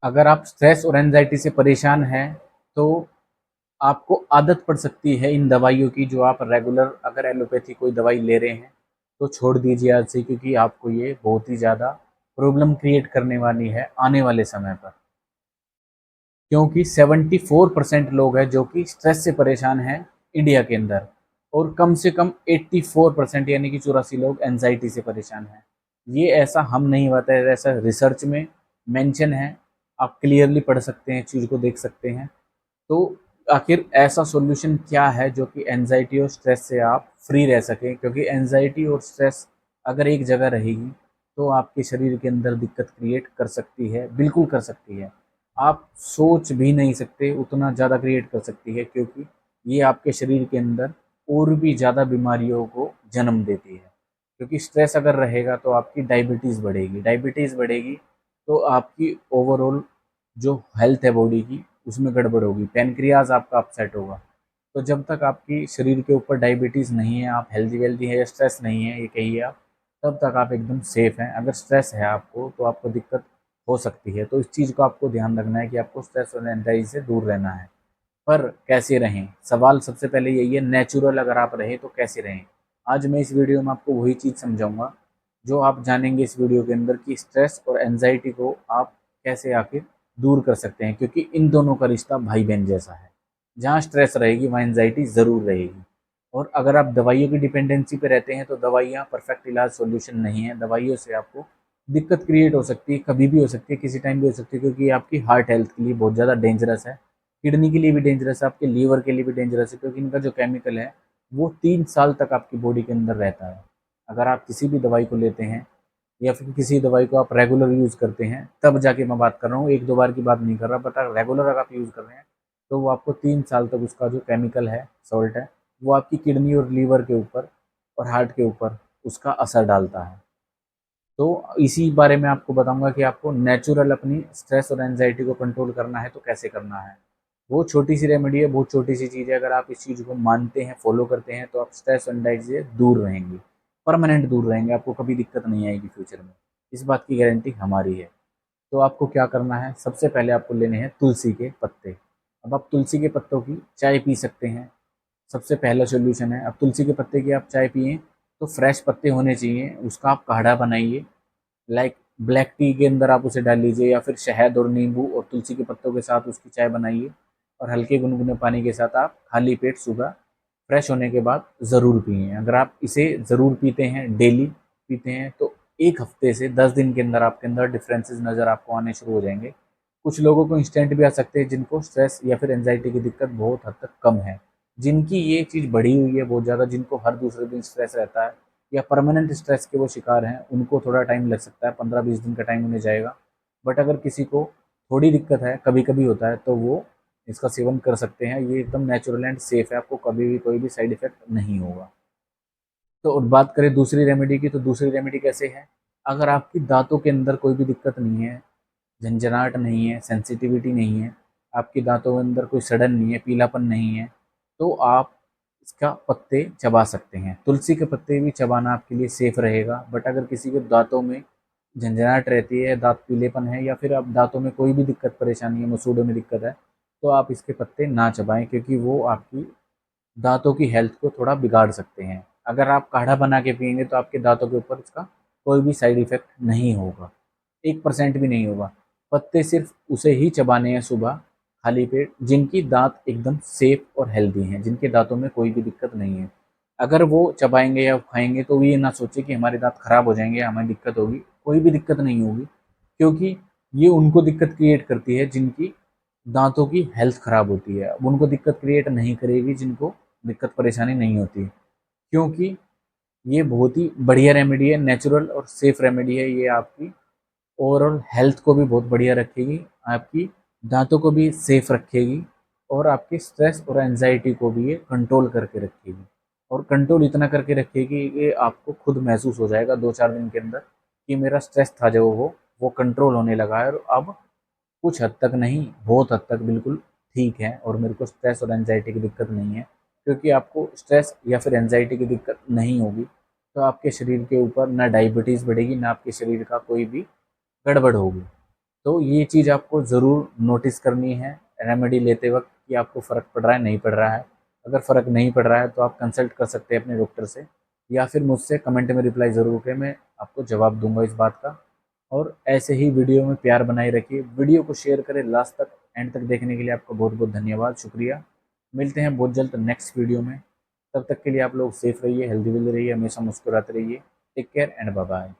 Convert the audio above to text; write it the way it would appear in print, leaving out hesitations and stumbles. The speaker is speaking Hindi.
अगर आप स्ट्रेस और एंजाइटी से परेशान हैं तो आपको आदत पड़ सकती है इन दवाइयों की, जो आप रेगुलर अगर एलोपैथी कोई दवाई ले रहे हैं तो छोड़ दीजिए आज से, क्योंकि आपको ये बहुत ही ज़्यादा प्रॉब्लम क्रिएट करने वाली है आने वाले समय पर। क्योंकि 74% लोग हैं जो कि स्ट्रेस से परेशान हैं इंडिया के अंदर, और कम से कम 84% यानी कि 84 लोग एनजाइटी से परेशान हैं। ये ऐसा हम नहीं बताया, ऐसा रिसर्च में मेंशन है, आप क्लियरली पढ़ सकते हैं, चीज़ को देख सकते हैं। तो आखिर ऐसा सॉल्यूशन क्या है जो कि एनजाइटी और स्ट्रेस से आप फ्री रह सकें, क्योंकि एनजाइटी और स्ट्रेस अगर एक जगह रहेगी तो आपके शरीर के अंदर दिक्कत क्रिएट कर सकती है, बिल्कुल कर सकती है। आप सोच भी नहीं सकते उतना ज़्यादा क्रिएट कर सकती है, क्योंकि ये आपके शरीर के अंदर और भी ज़्यादा बीमारियों को जन्म देती है। क्योंकि स्ट्रेस अगर रहेगा तो आपकी डायबिटीज़ बढ़ेगी, डायबिटीज़ बढ़ेगी तो आपकी ओवरऑल जो हेल्थ है बॉडी की उसमें गड़बड़ होगी, पैनक्रियाज आपका अपसेट होगा। तो जब तक आपकी शरीर के ऊपर डायबिटीज़ नहीं है, आप हेल्दी वेल्दी है या स्ट्रेस नहीं है ये कहिए आप, तब तक आप एकदम सेफ हैं। अगर स्ट्रेस है आपको तो आपको दिक्कत हो सकती है, तो इस चीज़ को आपको ध्यान रखना है कि आपको स्ट्रेस और एंजाइटी से दूर रहना है। पर कैसे रहें, सवाल सबसे पहले यही है, नेचुरल अगर आप रहें तो कैसे रहें। आज मैं इस वीडियो में आपको वही चीज़ समझाऊंगा जो आप जानेंगे इस वीडियो के अंदर, कि स्ट्रेस और एंजाइटी को आप कैसे आखिर दूर कर सकते हैं, क्योंकि इन दोनों का रिश्ता भाई बहन जैसा है। जहाँ स्ट्रेस रहेगी वहाँ एंजाइटी ज़रूर रहेगी। और अगर आप दवाइयों की डिपेंडेंसी पे रहते हैं तो दवाइयाँ परफेक्ट इलाज सॉल्यूशन नहीं है। दवाइयों से आपको दिक्कत क्रिएट हो सकती है, कभी भी हो सकती है, किसी टाइम भी हो सकती है, क्योंकि ये आपकी हार्ट हेल्थ के लिए बहुत ज़्यादा डेंजरस है, किडनी के लिए भी डेंजरस है, आपके लीवर के लिए भी डेंजरस है, क्योंकि इनका जो केमिकल है वो 3 साल तक आपकी बॉडी के अंदर रहता है। अगर आप किसी भी दवाई को लेते हैं या फिर किसी दवाई को आप रेगुलर यूज़ करते हैं, तब जाके मैं बात कर रहा हूँ, एक दो बार की बात नहीं कर रहा, बट अगर रेगुलर अगर आप यूज़ कर रहे हैं तो वो आपको 3 साल तक उसका जो केमिकल है, सॉल्ट है, वो आपकी किडनी और लीवर के ऊपर और हार्ट के ऊपर उसका असर डालता है। तो इसी बारे में आपको बताऊंगा कि आपको नेचुरल अपनी स्ट्रेस और एंजाइटी को कंट्रोल करना है तो कैसे करना है। वो छोटी सी रेमेडी है, बहुत छोटी सी चीज़ है, अगर आप इस चीज़ को मानते हैं, फॉलो करते हैं, तो आप स्ट्रेस और एंजाइटी से दूर रहेंगे, परमानेंट दूर रहेंगे, आपको कभी दिक्कत नहीं आएगी फ्यूचर में। इस बात की गारंटी हमारी है। तो आपको क्या करना है, सबसे पहले आपको लेने हैं तुलसी के पत्ते। अब आप तुलसी के पत्तों की चाय पी सकते हैं, सबसे पहला सॉल्यूशन है। अब तुलसी के पत्ते की आप चाय पिए तो फ्रेश पत्ते होने चाहिए, उसका आप काढ़ा बनाइए, लाइक ब्लैक टी के अंदर आप उसे डाल लीजिए, या फिर शहद और नींबू और तुलसी के पत्तों के साथ उसकी चाय बनाइए, और हल्के गुनगुने पानी के साथ आप खाली पेट सुबह फ्रेश होने के बाद ज़रूर पिए। अगर आप इसे ज़रूर पीते हैं, डेली पीते हैं, तो 1 हफ्ते से 10 दिन के अंदर आपके अंदर डिफरेंसेस नज़र आपको आने शुरू हो जाएंगे। कुछ लोगों को इंस्टेंट भी आ सकते हैं जिनको स्ट्रेस या फिर एंजाइटी की दिक्कत बहुत हद तक कम है। जिनकी ये चीज़ बढ़ी हुई है बहुत ज़्यादा, जिनको हर दूसरे दिन स्ट्रेस रहता है या परमानेंट स्ट्रेस के वो शिकार हैं, उनको थोड़ा टाइम लग सकता है, 15-20 दिन का टाइम उन्हें जाएगा। बट अगर किसी को थोड़ी दिक्कत है, कभी कभी होता है, तो वो इसका सेवन कर सकते हैं। ये एकदम नेचुरल एंड सेफ है, आपको कभी भी कोई भी साइड इफेक्ट नहीं होगा। तो और बात करें दूसरी रेमेडी की, तो दूसरी रेमेडी कैसे है, अगर आपकी दांतों के अंदर कोई भी दिक्कत नहीं है, झंझनाहट नहीं है, सेंसिटिविटी नहीं है, आपके दांतों के अंदर कोई सड़न नहीं है, पीलापन नहीं है, तो आप इसका पत्ते चबा सकते हैं। तुलसी के पत्ते भी चबाना आपके लिए सेफ रहेगा। बट अगर किसी के दांतों में झंझनाहट रहती है, दांत पीलेपन है, या फिर अब दांतों में कोई भी दिक्कत परेशानी है, मसूड़ों में दिक्कत है, तो आप इसके पत्ते ना चबाएं, क्योंकि वो आपकी दांतों की हेल्थ को थोड़ा बिगाड़ सकते हैं। अगर आप काढ़ा बना के पिएंगे तो आपके दांतों के ऊपर इसका कोई भी साइड इफेक्ट नहीं होगा, 1% भी नहीं होगा। पत्ते सिर्फ उसे ही चबाने हैं सुबह खाली पेट, जिनकी दांत एकदम सेफ और हेल्दी हैं, जिनके दांतों में कोई भी दिक्कत नहीं है। अगर वो चबाएंगे या खाएंगे तो ये ना सोचे कि हमारे दांत खराब हो जाएंगे, हमें दिक्कत होगी, कोई भी दिक्कत नहीं होगी, क्योंकि ये उनको दिक्कत क्रिएट करती है जिनकी दांतों की हेल्थ खराब होती है। अब उनको दिक्कत क्रिएट नहीं करेगी जिनको दिक्कत परेशानी नहीं होती, क्योंकि ये बहुत ही बढ़िया रेमेडी है, नेचुरल और सेफ रेमेडी है। ये आपकी ओवरऑल हेल्थ को भी बहुत बढ़िया रखेगी, आपकी दांतों को भी सेफ रखेगी, और आपके स्ट्रेस और एंजाइटी को भी ये कंट्रोल करके रखेगी। और कंट्रोल इतना करके रखेगी कि आपको खुद महसूस हो जाएगा 2-4 दिन के अंदर कि मेरा स्ट्रेस था जो वो कंट्रोल होने लगा है, और अब कुछ हद तक नहीं, बहुत हद तक बिल्कुल ठीक है, और मेरे को स्ट्रेस और एंजाइटी की दिक्कत नहीं है। क्योंकि आपको स्ट्रेस या फिर एंजाइटी की दिक्कत नहीं होगी तो आपके शरीर के ऊपर ना डायबिटीज़ बढ़ेगी, ना आपके शरीर का कोई भी गड़बड़ होगी। तो ये चीज़ आपको ज़रूर नोटिस करनी है रेमेडी लेते वक्त कि आपको फ़र्क पड़ रहा है नहीं पड़ रहा है। अगर फ़र्क नहीं पड़ रहा है तो आप कंसल्ट कर सकते हैं अपने डॉक्टर से, या फिर मुझसे कमेंट में रिप्लाई ज़रूर करें, मैं आपको जवाब दूंगा इस बात का। और ऐसे ही वीडियो में प्यार बनाए रखिए, वीडियो को शेयर करें लास्ट तक, एंड तक देखने के लिए आपका बहुत बहुत धन्यवाद, शुक्रिया। मिलते हैं बहुत जल्द नेक्स्ट वीडियो में। तब तक के लिए आप लोग सेफ रहिए, हेल्दी वेल्दी रहिए, हमेशा मुस्कुराते रहिए। Take care and bye bye.